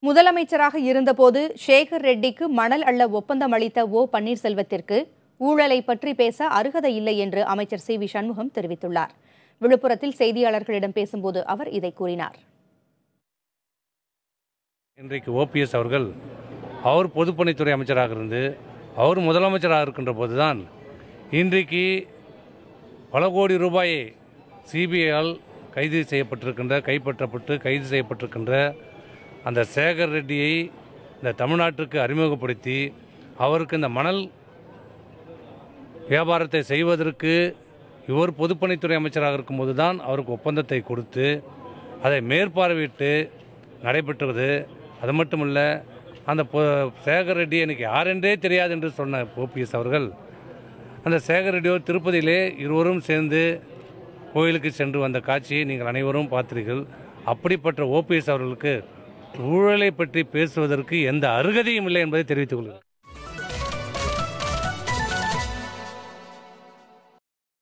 முதலமைச்சராக இருந்தபோது சேகர் ரெட்டிக்கு மணல் அள்ள ஒப்பந்தம் அளித்த ஓ பன்னீர்செல்வத்திற்கு ஊழலை பற்றி பேச அருகதை இல்லை என்று அமைச்சர் சி வி சண்முகம் தெரிவித்துள்ளார். விழுப்புரத்தில் செய்தியாளர்களிடம் பேசும்போது அவர் இதை கூறினார். இன்றைக்கு ஓபிஎஸ் அவர்கள் அவர் பொதுப்பணித்துறை அமைச்சராக இருந்து அவர் முதலமைச்சராக இருக்கின்ற போதுதான் இன்றைக்கு பல கோடி ரூபாயை சிபிஐயால் கைப்பற்றப்பட்டு கைது செய்யப்பட்டிருக்கின்ற அந்த சேகர் ரெட்டியை இந்த தமிழ்நாட்டுக்கு அறிமுகப்படுத்தி அவருக்கு இந்த மணல் வியாபாரத்தை செய்வதற்கு இவர் பொதுப்பணித்துறை அமைச்சராக இருக்கும்போது தான் அவருக்கு ஒப்பந்தத்தை கொடுத்து அதை மேற்பார்வையிட்டு நடைபெற்றது. அது மட்டுமல்ல, அந்த சேகர் ரெட்டி எனக்கு யாரென்றே தெரியாது என்று சொன்ன ஓபிஎஸ் அவர்கள் அந்த சேகர் ரெட்டியோர் திருப்பதியிலே இருவரும் சேர்ந்து கோயிலுக்கு சென்று வந்த காட்சியை நீங்கள் அனைவரும் பார்த்தீர்கள். அப்படிப்பட்ட ஓபிஎஸ் அவர்களுக்கு ஊழலை பற்றி பேசுவதற்கு எந்த அருகதையும் இல்லை என்பதை தெரிவித்துக் கொள்கிறேன்.